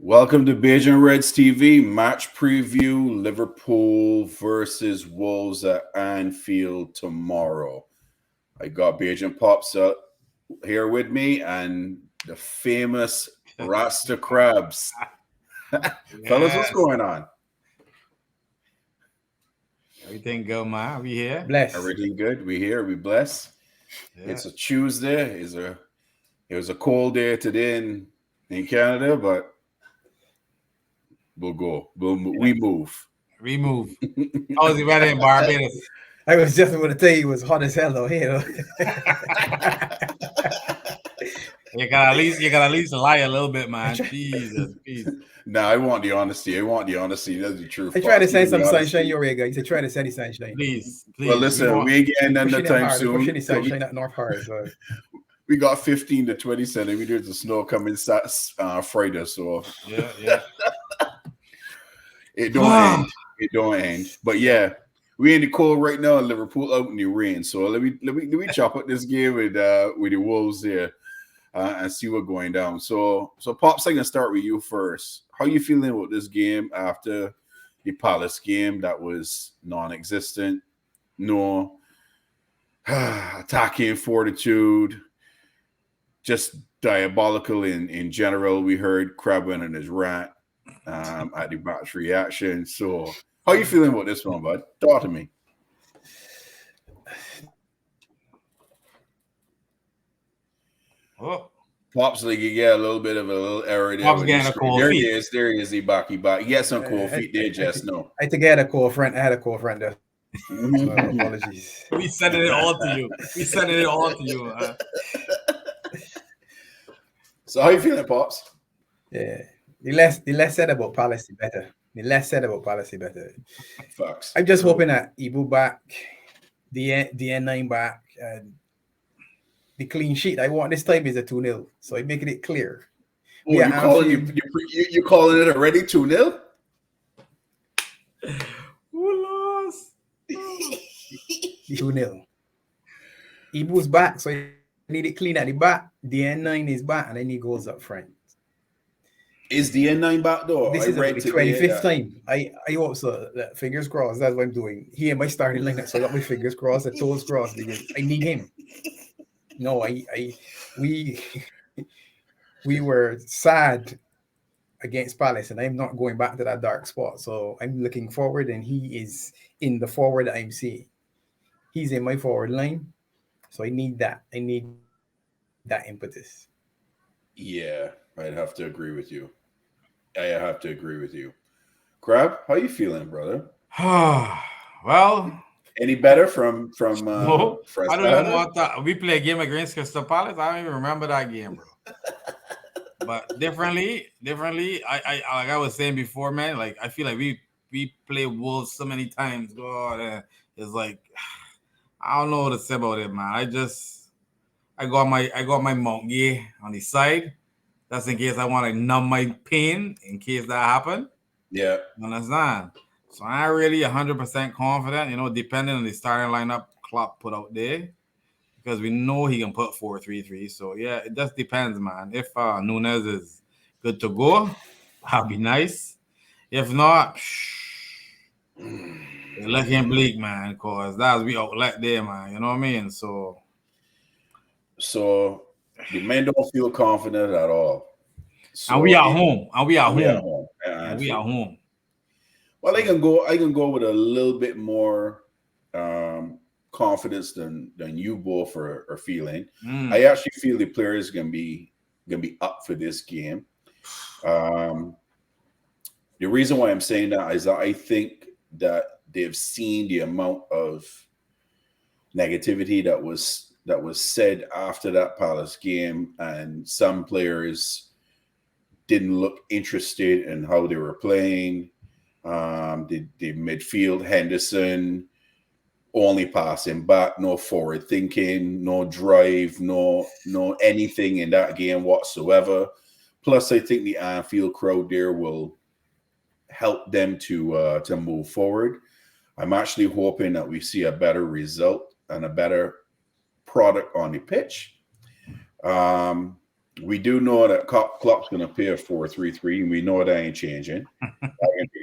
Welcome to Beige and Reds TV match preview. Liverpool versus Wolves at Anfield tomorrow. I got Beige and Pops here with me and the famous Rasta Crabs. Fellas, what's going on? Everything good, man. We here. Bless. Everything good. We here. We blessed. Yeah. It's a Tuesday. It was a cold day today in Canada, but we'll go. We move. We move. Oh, is he ready in Barbados? I was just going to tell you it was hot as hell though here. You gotta at least lie a little bit, man. Jesus. No, I want the honesty. That's the truth. I try to send some sunshine your way, guys. I try to send the sunshine. Please. Well, listen, we ain't getting none of the time soon. Pushing the sunshine at North Hard. So. We got 15 to 20 centimeters of snow coming Friday, so yeah. It don't end. But yeah, we in the cold right now in Liverpool out in the rain. So let me chop up this game with the Wolves there and see what's going down. So Pops, I'm gonna start with you first. How you feeling about this game after the Palace game that was non-existent? No attacking fortitude, just diabolical in general. We heard Crab went on his rant at the match reaction. So how you feeling about this one, bud? Talk to me. Oh. Pops, like you get a little bit of a little error there. Pops getting a cold there feet. He is. There he is. He back. He get some cold feet there, just no. I think I had a cold friend there. So apologies. We sending it all to you. So how you feeling, Pops? Yeah. The less said about Palace, the better. Facts. I'm just hoping that Ibu back, the N9 back, and the clean sheet I want this time is a 2-0. So I'm making it clear. Oh, you calling it already 2-0? Who lost? 2-0. Ibu's back, so I need it clean at the back. The N9 is back, and I need goals up front. Is the N9 back though? This is the 25th time. I hope so. Fingers crossed. That's what I'm doing. He and my starting lineup. So I got my fingers crossed, the toes crossed because I need him. No, we were sad against Palace, and I'm not going back to that dark spot. So I'm looking forward, and he is in the forward I'm seeing. He's in my forward line, so I need that. I need that impetus. Yeah, I'd have to agree with you. Crab, how you feeling, brother? Well, any better from no, I don't even want that. We play a game against Crystal Palace. I don't even remember that game, bro. But differently, I like I was saying before, man. Like I feel like we play Wolves so many times. God, it's like I don't know what to say about it, man. I got my monkey on the side. That's in case I want to numb my pain in case that happen. Yeah. You understand? So I'm really 100% confident, depending on the starting lineup Klopp put out there. Because we know he can put 4-3-3. So, yeah, it just depends, man. If Nunes is good to go, that'd be nice. If not, you're looking bleak, man, because that's we outlet there, man. You know what I mean? So the men don't feel confident at all. So and we are home. Well, I can go with a little bit more confidence than you both are feeling. I actually feel the players gonna be up for this game. The reason why I'm saying that is that I think that they've seen the amount of negativity that was said after that Palace game, and some players didn't look interested in how they were playing. The midfield, Henderson only passing back, no forward thinking, no drive, no anything in that game whatsoever. Plus, I think the Anfield crowd there will help them to move forward. I'm actually hoping that we see a better result and a better product on the pitch. We do know that Klopp's going to play a 4-3-3, and we know that ain't changing.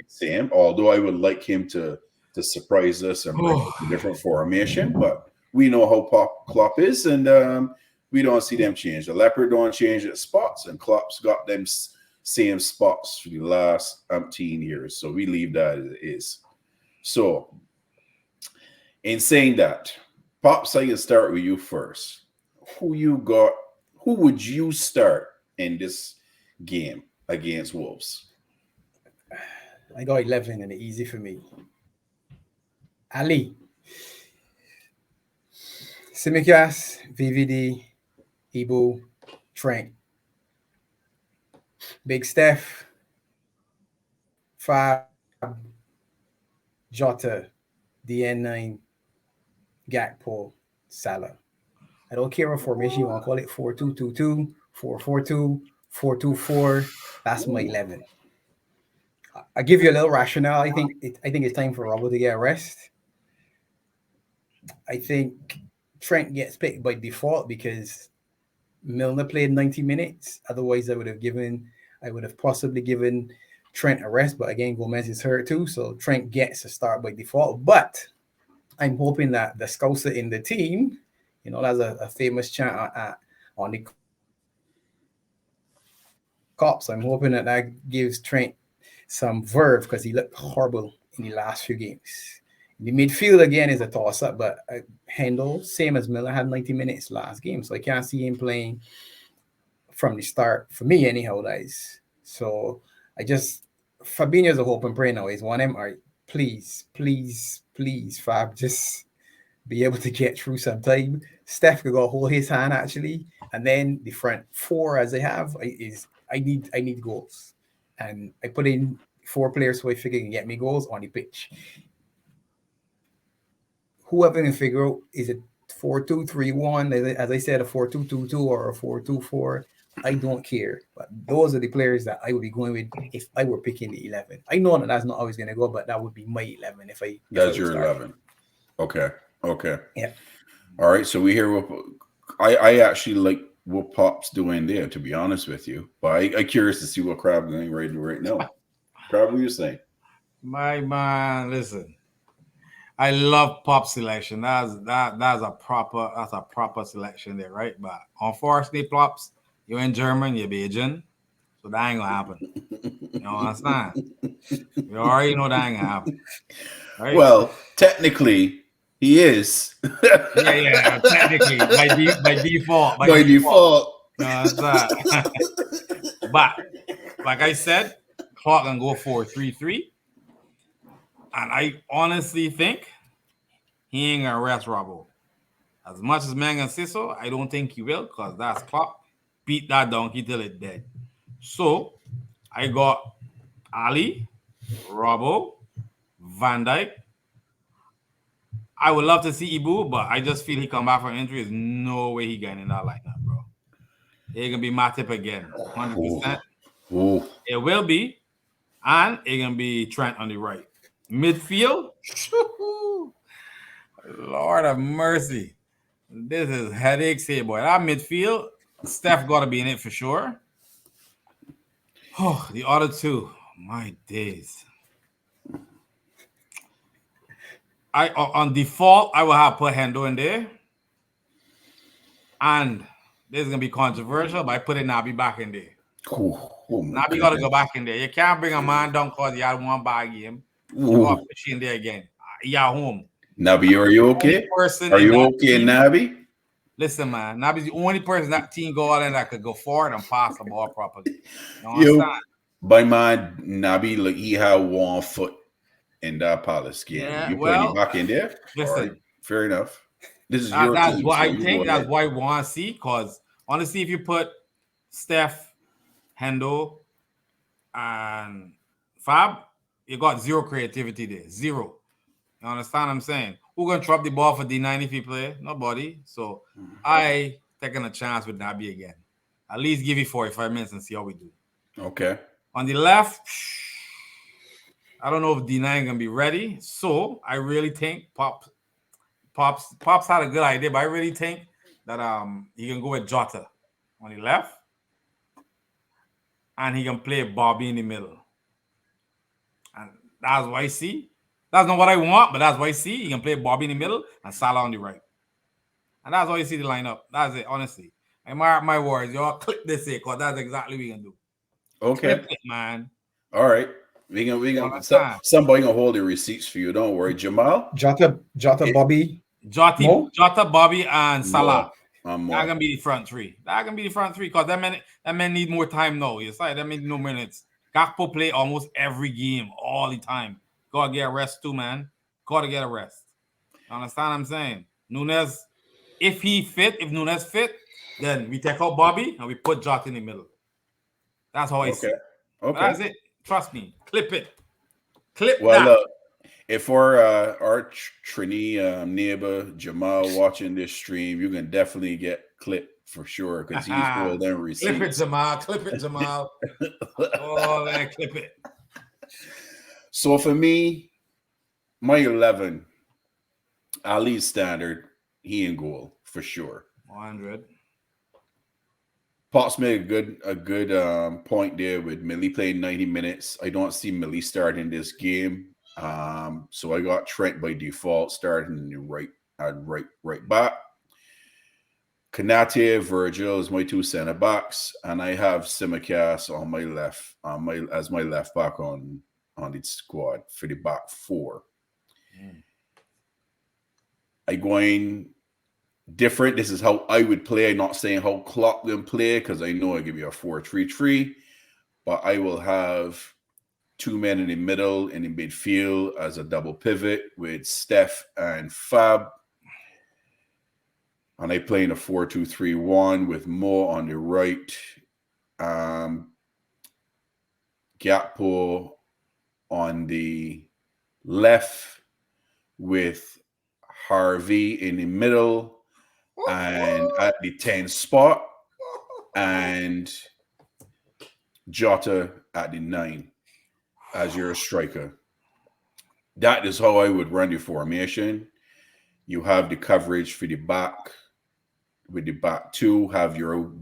Same. Although I would like him to surprise us and bring a different formation, but we know how Klopp is, and we don't see them change. The Leopard don't change its spots, and Klopp's got them same spots for the last 18 years. So we leave that as it is. So, in saying that, Pops, I can start with you first. Who you got? Who would you start in this game against Wolves? I got 11 and it's easy for me. Ali, Simikas, VVD, Ibu, Trent, Big Steph, Fab, Jota, DN9, Gakpo, Salah. I don't care what formation you want to call it, 4-2-2-2, 4-4-2, 4-2-4. That's my 11. I'll give you a little rationale. I think it's time for Robbo to get a rest. I think Trent gets picked by default because Milner played 90 minutes. Otherwise, I would have possibly given Trent a rest. But again, Gomez is hurt too, so Trent gets a start by default. But I'm hoping that the scouts in the team, there's a famous chant on the Cops. I'm hoping that gives Trent some verve because he looked horrible in the last few games. The midfield again is a toss-up, but Handel, same as Miller, had 90 minutes last game, so I can't see him playing from the start for me anyhow, guys. So Fabinho's a hope and pray now. He's one of them. All right, please, Fab, just be able to get through some time. Steph could go hold his hand actually, and then the front four as they have I need goals, and I put in 4 players who I figure can get me goals on the pitch. Whoever can figure out is it 4-2-3-1, as I said, a 4-2-2-2 or a 4-2-4. I don't care, but those are the players that I would be going with if I were picking the 11. I know that's not always going to go, but that would be my 11 if I. That's your 11. Okay. Yeah. All right. So we hear what I actually like what Pop's doing there. To be honest with you, but I'm curious to see what Crab doing right now. Crab, what are you saying? My man, listen. I love Pop selection. That's a proper selection there, right? But unfortunately, Pops, you're in German, you're Belgian, so that ain't gonna happen. You understand? You already know that ain't gonna happen, right? Well, technically, he is. yeah. Technically, by default. By default. You understand? But like I said, Clark can go 4-3-3. And I honestly think he ain't gonna rest Robbo. As much as Mangan says so, I don't think he will, because that's Klopp. Beat that donkey till it's dead. So I got Ali, Robbo, Van Dijk. I would love to see Ibu, but I just feel he come back from injury. There's no way he getting in that lineup, bro. It's gonna be Matip again, 100%. Ooh. It will be, and it's gonna be Trent on the right. Midfield, Lord of mercy. This is headaches here, boy. That midfield, Steph got to be in it for sure. Oh, the other two, my days. On default, I will have put Hendo in there. And this is going to be controversial, but I put Naby back in there. Naby got to go back in there. You can't bring a man down because he had one bad game. You got to push in there again. You're home. Naby, are you okay? Are you okay, Naby? Listen, man, Naby's the only person that team go out and that could go forward and pass the ball properly. You understand? By my Naby, like he had 1 foot in that Palace game. Yeah, you put him back in there? Listen, right, fair enough. This is your that's team, what so I think. That's why I want to see. Because honestly, if you put Steph, Hendo, and Fab, you got zero creativity there. Zero. You understand what I'm saying? Who gonna drop the ball for D9 if he play? Nobody. So I taking a chance with Naby again. At least give you 45 minutes and see how we do. Okay. On the left, I don't know if D9 gonna be ready. So I really think Pops had a good idea, but I really think that he can go with Jota on the left and he can play Bobby in the middle. And that's what I see. That's not what I want, but that's what I see. He can play Bobby in the middle and Salah on the right. And that's how you see the lineup. That's it, honestly. I mark my words. Y'all click this here, because that's exactly what we can do. Okay. Click it, man. All right. We can somebody gonna hold the receipts for you. Don't worry. Jamal. Jota, Bobby. Jota, Bobby, and Salah. That can be the front three. That can be the front three, because that man need more time now. You say that means no minutes. Gakpo play almost every game, all the time. Gotta get a rest too, man. Gotta get a rest. Understand what I'm saying? Nunes, if Nunes fit, then we take out Bobby and we put Jota in the middle. That's how I see it. Okay. That's it. Trust me. Clip it. Clip that. If our Trini neighbor Jamal watching this stream, you can definitely get clipped for sure, because he's holding receipts. Clip it, Jamal. Oh, man, clip it. So for me, my 11, Ali standard, he in goal for sure. 100. Pops made a good point there with Millie playing 90 minutes. I don't see Millie starting this game. So I got Trent by default starting in the right back. Konate, Virgil is my two center backs, and I have Simicast on my left, as my left back on the squad for the back four. I going different. This is how I would play. I'm not saying how Klopp will play, because I know I give you a 4-3-3, but I will have two men in the middle and in midfield as a double pivot with Steph and Fab. And I play in a 4-2-3-1 with Mo on the right, Gakpo on the left with Harvey in the middle and at the 10 spot, and Jota at the 9 as your striker. That is how I would run the formation. You have the coverage for the back. With the back two, have your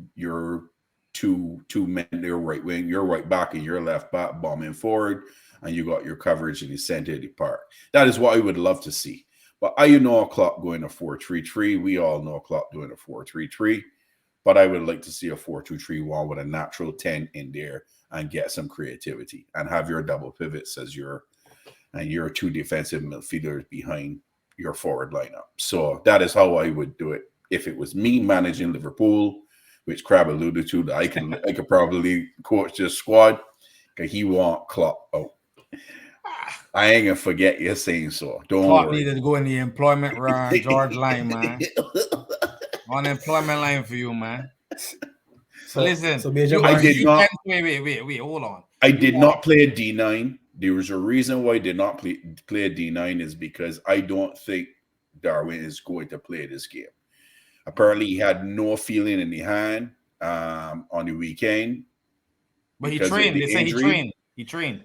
two men, your right wing, your right back, and your left back bombing forward, and you got your coverage in the center of the park. That is what I would love to see. But I know Klopp going a 4-3-3. We all know Klopp doing a 4-3-3. But I would like to see a 4-2-3-1 with a natural 10 in there and get some creativity and have your double pivots as your two defensive midfielders behind your forward lineup. So that is how I would do it if it was me managing Liverpool, which Crab alluded to. That I could probably coach this squad, because he want Klopp out. I ain't gonna forget you saying so. Don't Klopp worry. needed to go in the employment George line, man. Unemployment line for you, man. So listen, wait, hold on. I did not play a D9. There was a reason why I did not play a D9, is because I don't think Darwin is going to play this game. Apparently, he had no feeling in the hand on the weekend. But he trained. They say he trained. He trained.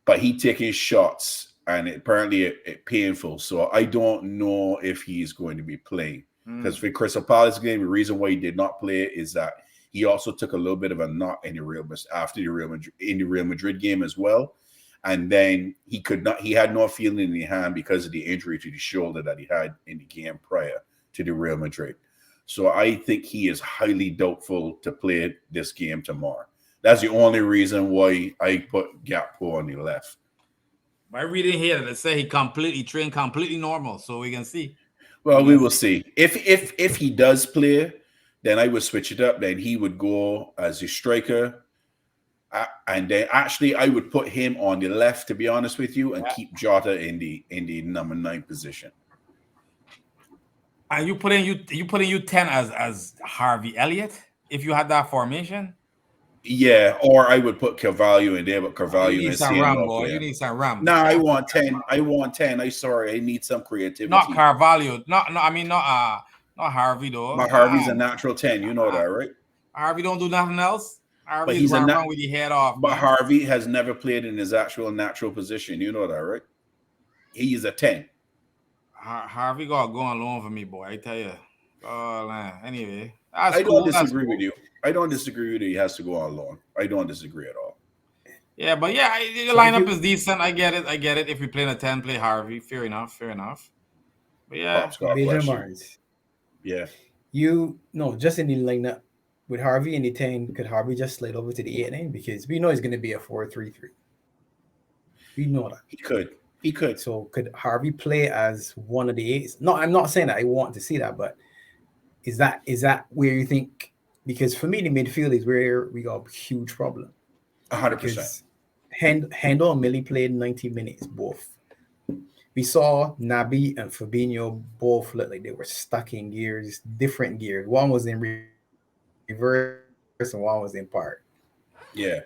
But he taking shots, and apparently it painful. So I don't know if he's going to be playing. Because for Crystal Palace game, the reason why he did not play is that he also took a little bit of a knock in the Real Madrid game as well. And then he had no feeling in the hand because of the injury to the shoulder that he had in the game prior to the Real Madrid. So I think he is highly doubtful to play this game tomorrow. That's the only reason why I put Gakpo on the left. By reading here, they say he completely trained, completely normal. So we can see. Well, we will see. If he does play, then I would switch it up. Then he would go as a striker. And then actually I would put him on the left, to be honest with you, and keep Jota in the number 9 position. Are you putting you 10 as Harvey Elliott if you had that formation? Yeah, or I would put Carvalho in there, but Carvalho you need some ram, boy. You need some ram. Nah, I want 10. I want 10. I need some creativity. Not Carvalho. Not Harvey though. But Harvey's a natural 10. You know that, right? Harvey don't do nothing else. Harvey's run with your head off. But man, Harvey has never played in his actual natural position. You know that, right? He is a 10. Harvey got going along for me, boy. I tell you. Oh man. Anyway, I don't disagree with you. I don't disagree with it. He has to go on loan. I don't disagree at all. Yeah, but yeah, the So lineup is decent. I get it. I get it. If we play in a 10, play Harvey. Fair enough. Fair enough. But yeah, Pop's got a Benjamin question. Barnes, Yeah. just in the lineup with Harvey in the 10, could Harvey just slide over to the 8-9? Because we know it's going to be a 4-3-3. We know that. He could. He could. So could Harvey play as one of the 8s? No, I'm not saying that I want to see that, but is that where you think? Because for me, the midfield is where we got a huge problem. 100%. Hendo and Millie played 90 minutes both. We saw Naby and Fabinho both look like they were stuck in gears, different gears. One was in reverse and one was in part. Yeah.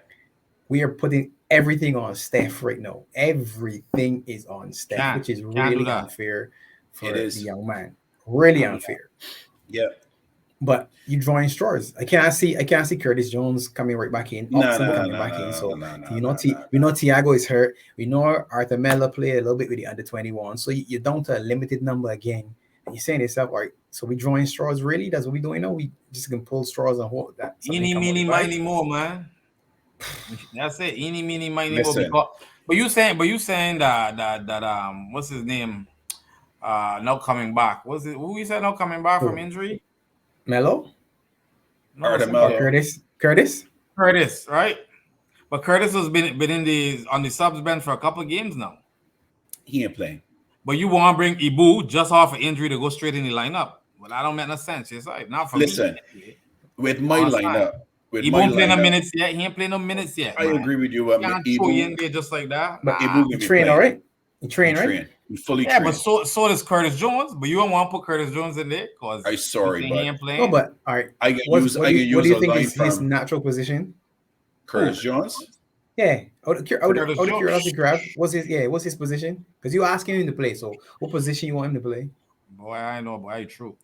We are putting everything on Steph right now. Everything is on Steph, which is really unfair for the young man. Really unfair. Yeah. But you drawing straws. I can't see Curtis Jones coming right back in. We know Thiago is hurt. We know Arthur Melo played a little bit with the under 21. So you're down to a limited number again. And you're saying to yourself, all right, so we drawing straws really? That's what we doing now? We just can pull straws and hope that. Eeny, meeny, miny, more, man. That's it. Eeny, meeny, miny, more. But you saying that what's his name? Not coming back. Who you said not coming back from injury? Melo? No, Curtis, right? But Curtis has been on the subs bench for a couple of games now. He ain't playing. But you want to bring Ibu just off an injury to go straight in the lineup? Well, that don't make no sense. It's like not for me. Listen, with my lineup, he won't play no minutes yet. He ain't playing no minutes yet. I agree with you. Can't throw you in there just like that. But Ibu train all right. He train right. He fully trained. But so does Curtis Jones. But you don't want to put Curtis Jones in there because I'm sorry, but he ain't playing. No, but all right. What do you think is his natural position? Curtis Jones. Yeah, out of curiosity, grab. What's his position? Because you asking him to play. So what position you want him to play? Boy, I know, boy, true.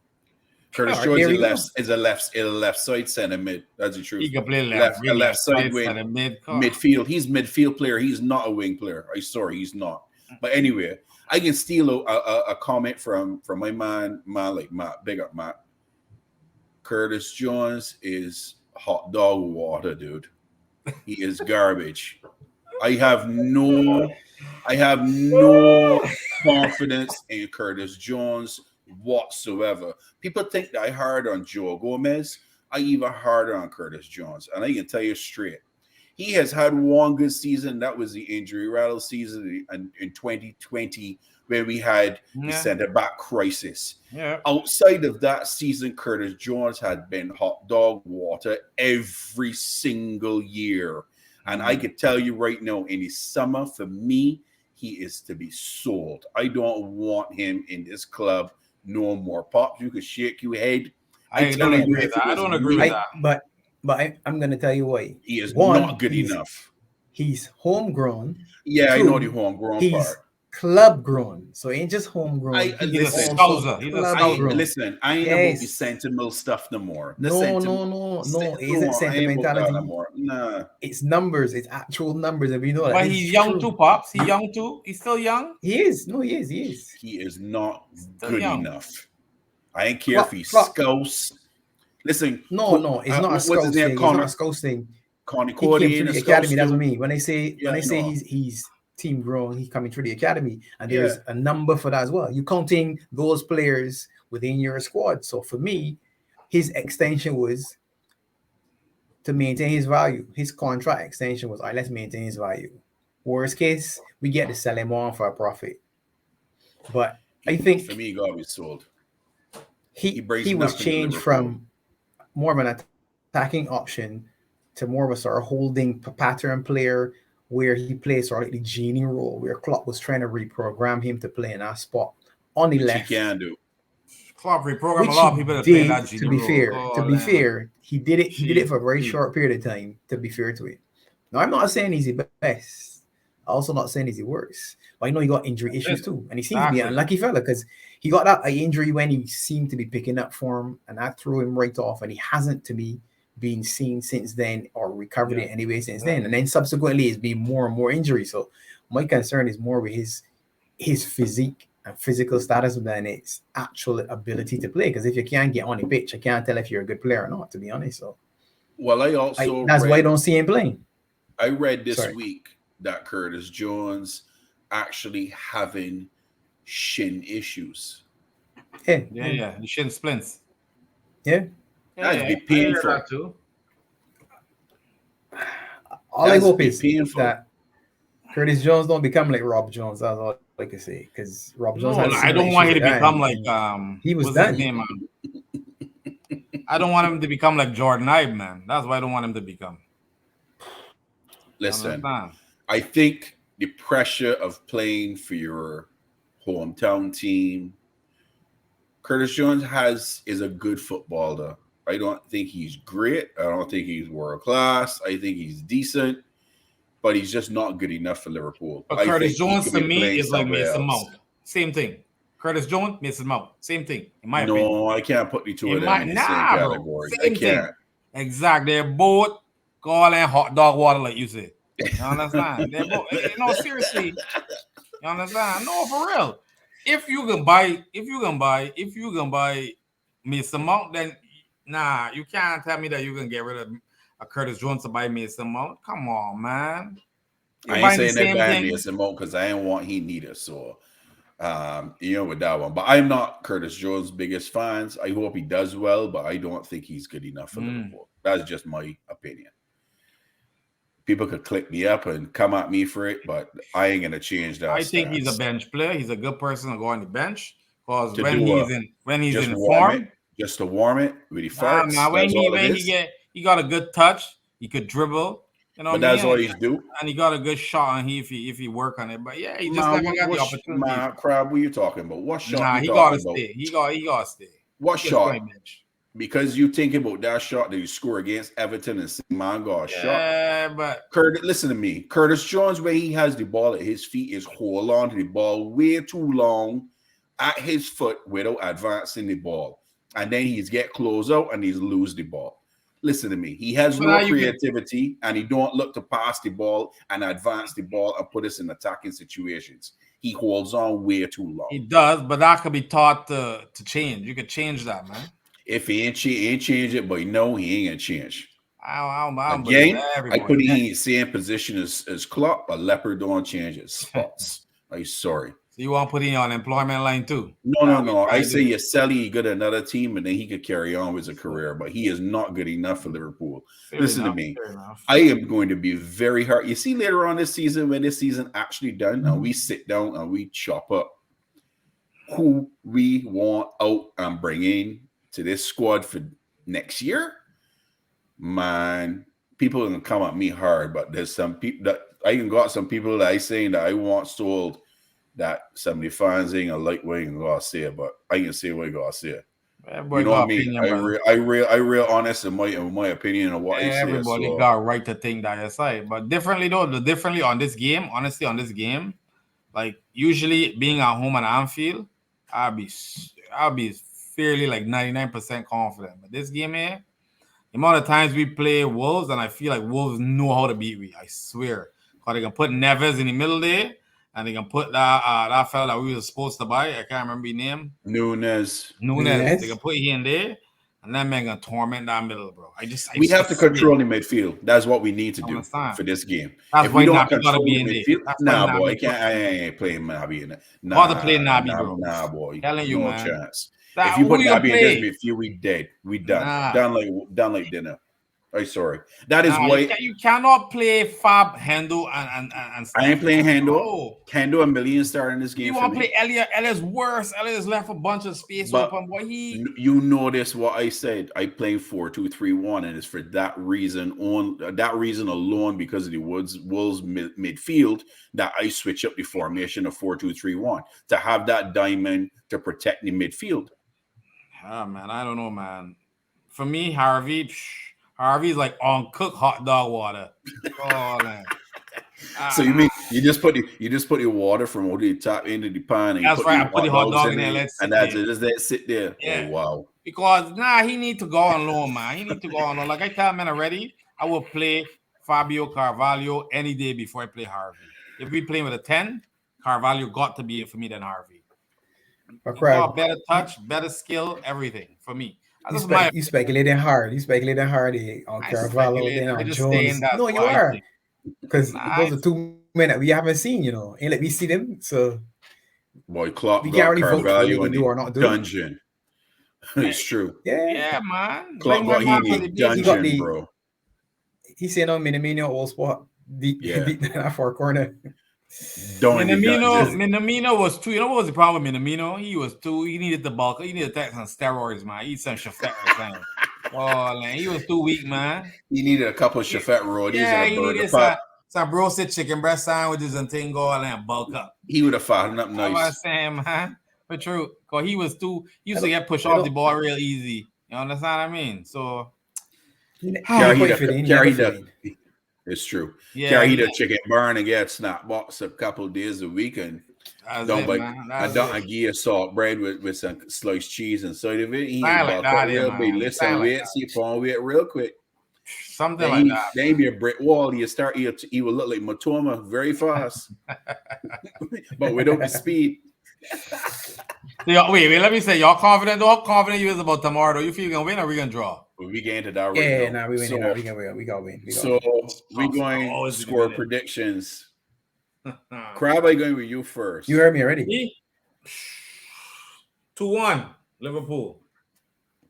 Curtis Jones is a left side center mid. That's the truth. He can play left side wing, midfield. He's midfield player. He's not a wing player. I'm sorry, he's not. But anyway, I can steal a comment from my man like Matt. Big up, Matt. Curtis Jones is hot dog water, dude. He is garbage. I have no confidence in Curtis Jones whatsoever. People think that I hard on Joe Gomez. I even harder on Curtis Jones. And I can tell you straight, he has had one good season. That was the injury rattle season in 2020 where we had the center back crisis. Yeah. Outside of that season, Curtis Jones had been hot dog water every single year. And I can tell you right now, in the summer, for me, he is to be sold. I don't want him in this club no more. Pops, you could shake your head. I don't agree with that. I don't agree with that. But I'm going to tell you why. He is not good enough. He's homegrown. Yeah, I know the homegrown part. Club grown, so he ain't just homegrown. He's a scouser. Listen, I ain't about the sentimental stuff no more. No. It isn't sentimentality. No more. Nah. It's numbers. It's actual numbers. If you know that. But he's young too, Pops. He's young too. He's still young. He is. No, he is. He is not good enough. I ain't care if he's scouts. Listen. No. It's not a scouts thing. It's not a scouts thing. Connie Cody in the academy. That's what I mean. When they say he's team grown, he's coming through the academy, and there's a number for that as well. You're counting those players within your squad. So for me, his extension was to maintain his value. His contract extension was, all right, let's maintain his value. Worst case, we get to sell him on for a profit. But I think for me, he got to be sold. He was changed from more of an attacking option to more of a sort of holding pattern player, where he plays sort of like the genie role, where Klopp was trying to reprogram him to play in that spot on the left. He can do. Klopp reprogrammed a lot of people to play that genie role. To be fair, he did it. He did it for a very short period of time. To be fair to him. Now, I'm not saying he's the best. I'm also not saying he's the worst. But I know he got injury issues too, and he seems to be an unlucky fella because he got that injury when he seemed to be picking up form, and that threw him right off, and he hasn't to me been seen since then or recovered it anyway since then, and then subsequently it's been more and more injuries. So my concern is more with his physique and physical status than its actual ability to play, because if you can't get on the pitch, I can't tell if you're a good player or not, to be honest. So Well, I also That's why I don't see him playing. I read this Sorry. week that Curtis Jones actually having shin issues. Yeah. The shin splints. Yeah. That'd be I hear painful. that too. All I That'd hope be is painful. that Curtis Jones don't become like Rob Jones. That's all I can say. Because Rob Jones No, had I similar don't want issues him like to that, become like and he was what's his done. name? I don't want him to become like Jordan Ibe, man. That's why I don't want him to become. You Listen, understand? I think the pressure of playing for your hometown team, Curtis Jones is a good footballer. I don't think he's great. I don't think he's world class. I think he's decent, but he's just not good enough for Liverpool. But I Curtis think he Jones could to be me playing is like somewhere Mason else. Mount. Same thing. Curtis Jones, Mason Mount. Same thing, in my opinion. No, I can't put the two In of them my in the same bro. category. I Same can't. thing. Exactly. They're both calling hot dog water, like you said. You understand? They're both. Seriously. You understand? No, for real. If you can buy Mason Mount, then nah, you can't tell me that you can get rid of a Curtis Jones to buy Mason Mount. Come on, man. You're I ain't buying the saying they same banned me thing. as a mo because I ain't want he neither. So with that one. But I'm not Curtis Jones' biggest fans. I hope he does well, but I don't think he's good enough for Liverpool. That's just my opinion. People could click me up and come at me for it, but I ain't gonna change that. I think he's a bench player. He's a good person to go on the bench because to when do he's just in warm form, it, just to warm it with the farts. nah, That's all it is. he got a good touch. He could dribble. You know But what I that's all mean? he's do. And he got a good shot on if he work on it. But yeah, he just Man, never got the opportunity. crab, what you talking about? What shot Nah, you he talking gotta about? stay. He gotta stay. What He gets shot? my bench. Because you thinking about that shot that you score against Everton and man got a shot. Yeah, but Curtis, listen to me. Curtis Jones, where he has the ball at his feet, is hold on to the ball way too long at his foot without advancing the ball. And then he's get close out and he's lose the ball. Listen to me. He has no creativity and he don't look to pass the ball and advance the ball and put us in attacking situations. He holds on way too long. He does, but that could be taught to change. You could change that, man. If he ain't change it, but no, he ain't gonna change. Again, I put him in the same position as Klopp. A leopard don't change his spots. I'm sorry. So you want to put him on employment line too? No. I say you sell he good at another team and then he could carry on with his career, but he is not good enough for Liverpool. Listen to me. I am going to be very hard. You see later on this season, when this season actually done, and we sit down and we chop up who we want out and bring in to this squad for next year, man, people are gonna come at me hard. But there's some people that I even got some people that I saying that I want sold that some of the fans ain't gonna like what you gotta say, but I can say what I gotta say. You know what I mean? I real honest in my opinion of what I say. Everybody got a right to think that aside, but differently on this game, honestly, on this game, like usually being at home at Anfield, I'll be fairly like 99% confident. But this game here, the amount of times we play Wolves, and I feel like Wolves know how to beat me. I swear, because they can put Neves in the middle there, and they can put that fella that we were supposed to buy. I can't remember his name. Nunes. They can put him in there, and that man gonna torment that middle, bro. We have to control the midfield. That's what we need to do for this game. That's if we don't control the midfield, boy, I ain't playing Naby in it. Nah, play Naby, bro. Nah, boy, telling you, no man. chance. If you put Naby in this midfield, we dead. We done. Nah. Done like dinner. I'm sorry. That is why you cannot play Fab, Hendo, and I ain't playing Hendo. Hendo a million star in this game. You want to play Elliot? Elliot's worse. Elliot's left a bunch of space open. Boy, you notice what I said. I play 4-2-3-1, and it's for that reason alone, because of the Wolves midfield, that I switch up the formation of 4-2-3-1 to have that diamond to protect the midfield. Ah, man, I don't know, man. For me, Harvey's like uncooked hot dog water. Oh man. So you mean you just put the water from over the top into the pan, and that's right. I put the hot dog in there, and that's it. Just let sit there. Yeah. Oh wow. Because he need to go on loan, man. He need to go on loan. Like I tell man already, I will play Fabio Carvalho any day before I play Harvey. If we play with a 10, Carvalho got to be it for me than Harvey. Got better touch, better skill, everything for me. You speculating hard. You speculating hard on Carvalho, then on Jones. No, you are. Because those are two men that we haven't seen, and let me see them. So boy, Klopp we can't got really vote for what Carvalho they in do the or not do. dungeon. It's true. Yeah, man. Klopp got him in the dungeon, bro. He said on Minamino all spot deep in that far corner. Minamino was too. You know what was the problem with Minamino? He was too. He needed the bulk. He needed to take some steroids, man. He eat some Shafet or something. Oh, man, he was too weak, man. He needed a couple of Shafet roadies. Yeah, he needed some roasted chicken breast sandwiches and thing go and bulk up. He would have fattened up nice. I was saying, man, for true, because he was too. He used to get pushed off the ball real easy. You understand what I mean? So. It's true. Carry the chicken barn and get snap box a couple of days a week and don't give salt bread with some sliced cheese inside of it. He listen, wait, see phone wait real quick. Something like that. Then be a brick wall. He will look like Matoma very fast, but without the speed. Wait, let me say, y'all confident? How confident you is about tomorrow? You feel you gonna win or we gonna draw? We get into that right now. We win. So, we gotta win. We going score predictions. Crab, I'm going with you first. You heard me already. 2-1 Liverpool.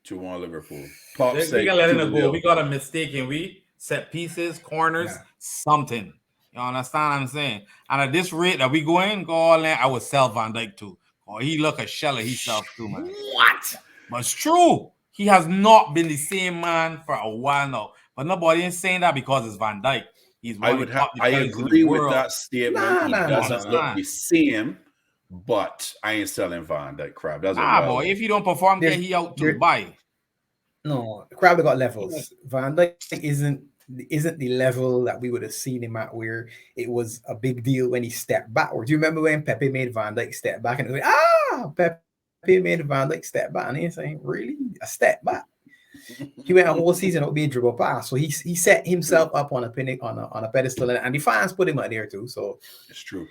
2-1 Liverpool. We gotta let it go. We got a mistake and we set pieces, corners, something. You understand what I'm saying? And at this rate that we going, I would sell Van Dijk too. Oh, he look a shell of himself too, man. What? But it's true. He has not been the same man for a while now. But nobody ain't saying that because it's Van Dijk. I agree with that statement. He doesn't look the same, but I ain't selling Van Dijk. Crab. Boy. If you don't perform, then he out to buy. No, Crab got levels. Van Dijk isn't the level that we would have seen him at where it was a big deal when he stepped backward. Do you remember when Pepe made Van Dijk step back and it was like, Pepe made Van Dijk step back and he's saying, really? A step back? He went a whole season without being dribble pass. So he set himself up on a pedestal and the fans put him out there too. So it's true.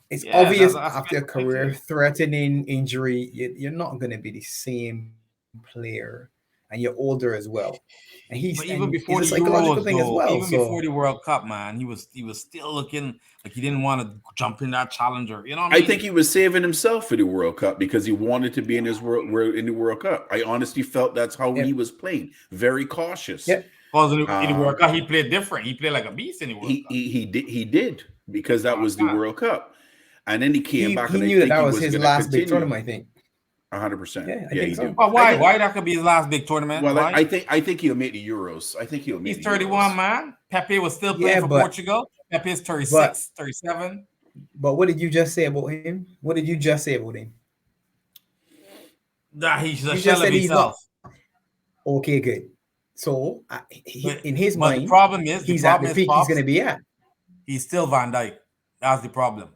It's obvious after a career-threatening injury, you're not going to be the same player. And you're older as well. And even before the Euros, before the World Cup, man, he was still looking like he didn't want to jump in that challenger. You know what I mean? I think he was saving himself for the World Cup because he wanted to be in the World Cup. I honestly felt that's how he was playing. Very cautious. Yeah. Because in the World Cup, he played different. He played like a beast in the World Cup. He did because that was the World Cup. And then he came back. He knew that was his last big tournament, I think. 100%. Yeah, I think so. But why? Why that could be his last big tournament? Well, I think he'll make the Euros. I think he'll make. He's 31, man. Pepe was still playing for Portugal. Pepe is 36, 37. But what did you just say about him? That he's a shell of himself. Okay, good. So in his mind, the problem is he's at the peak he's going to be at. He's still Van Dijk. That's the problem.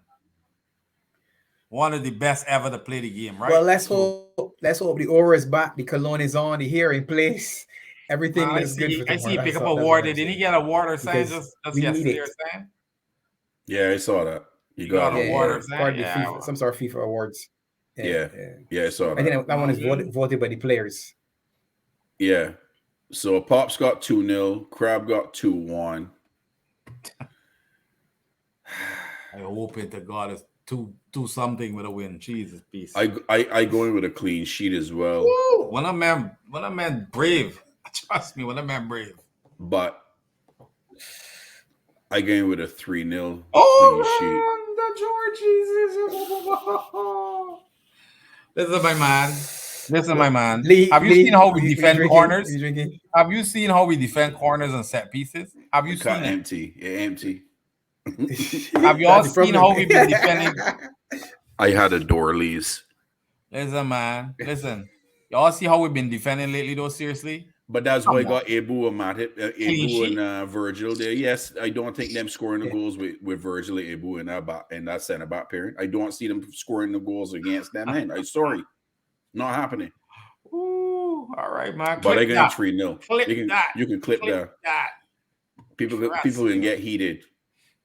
One of the best ever to play the game, right? Well, let's hope the aura is back, the cologne is on, the hair in place, everything looks good for tomorrow. I see you pick up a award. Didn't he get a award or something just yesterday or something? Yeah, I saw that. You got an award or something? FIFA, some sort of FIFA awards. Yeah, I saw that. I think that one is voted by the players. Yeah. So Pop's got 2-0. Crab got 2-1. I hope it to God is do something with a win. Jesus, peace. I go in with a clean sheet as well. Woo! When a man brave. Trust me, when a man brave. But I go in with a 3-0 clean sheet. Listen, my man. Have you seen how we defend corners? Have you seen how we defend corners and set pieces? Have you seen it? Empty. Have you all seen how we've been defending? I had a Dorleys. Listen, man. Listen. Y'all see how we've been defending lately, though, seriously? But that's why I got Abu and Matip, Abu and Virgil there. Yes, I don't think them scoring the goals with Virgil and Abu in that centre back pairing. I don't see them scoring the goals against them. I'm sorry. Not happening. Ooh, all right, man. But I got 3-0. You can clip that. People can get heated.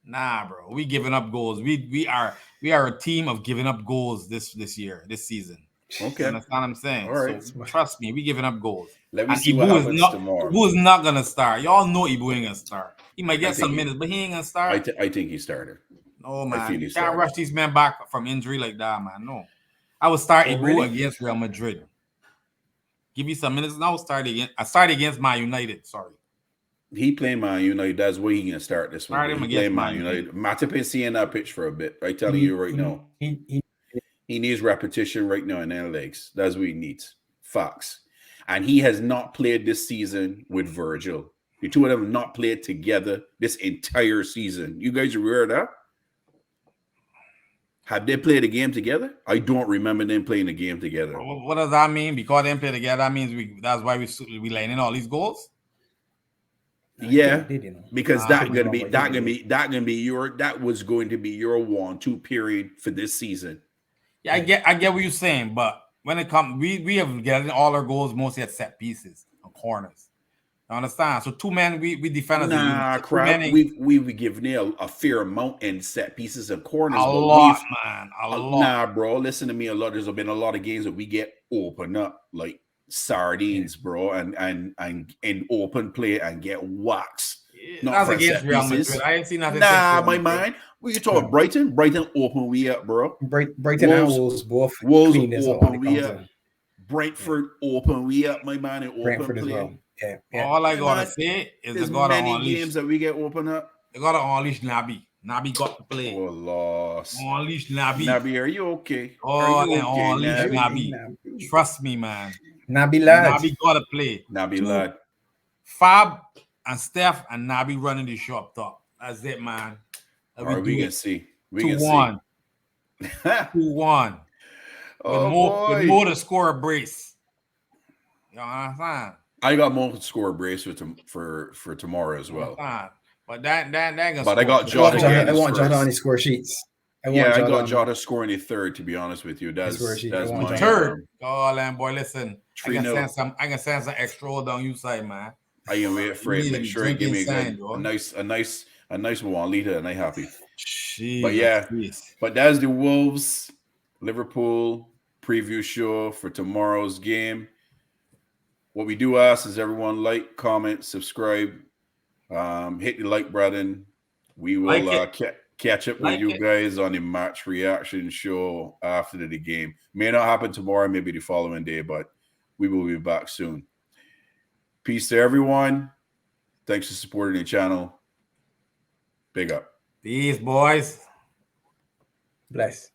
Nah, bro. We giving up goals. We are a team of giving up goals this season. Okay. You understand what I'm saying? All right. So trust me, we giving up goals. Let me And see what happens tomorrow. Ibu is not gonna start. Y'all know Ibu ain't gonna start. He might get some minutes, but he ain't gonna I start. think he started. No, man. I feel You he can't started. rush these men back from injury like that, man. No. I would start Ibu really? against Real Madrid. Give you some minutes now. I start against Man United. Sorry. He playing Man United. That's where he can start this one. He playing Man United. Matip seeing that pitch for a bit. I'm telling you right now. He needs repetition right now in their legs. That's what he needs. Facts. And he has not played this season with Virgil. The two of them have not played together this entire season. You guys are aware of that? Have they played a game together? I don't remember them playing a game together. What does that mean? Because they didn't play together, that means that's why we laying in all these goals. Yeah, because that was going to be your 1-2 period for this season. Yeah, I get what you're saying, but when it comes, we have getting all our goals mostly at set pieces on corners. You understand? So two men, we defend as a unit. Crap. We given a fair amount in set pieces and corners. A lot, man. A lot. Nah, bro. Listen to me. There's been a lot of games that we get open up like sardines, bro, and open play and get waxed. That's against Real Madrid. I ain't seen nothing. Nah, my mind. We can talk Brighton. Brighton open we up, bro. Brighton and Wolves both. Wolves open we up. Brentford open we up, my man. And Brentford open play. as well. Yeah. All I gotta say is there's many games that we get open up. They gotta unleash Naby. Naby got to play. Oh, lost. Unleash Naby. Naby, are you okay? Oh, unleash Naby. Trust me, man. Naby lad. Naby gotta play. Naby lad. Fab and Steph and Naby running the show up top. That's it, man. All right, we can see. 2-1. 2-1. With more to score a brace. You understand? I got more to score a brace for tomorrow as well. But that gonna. But I got Jota. I want Jota on his score sheets. I got Jota scoring a third. To be honest with you, that's my third. Oh, land boy, listen. I can send some extra down you side, man. I can wait for it. Make sure you give me a nice 1 liter, and I'm happy. Jeez, but yeah, but that's the Wolves Liverpool preview show for tomorrow's game. What we do ask is everyone like, comment, subscribe, hit the like button. We will catch up with you guys on the match reaction show after the game. May not happen tomorrow, maybe the following day, but we will be back soon. Peace to everyone. Thanks for supporting the channel. Big up. Peace, boys. Bless.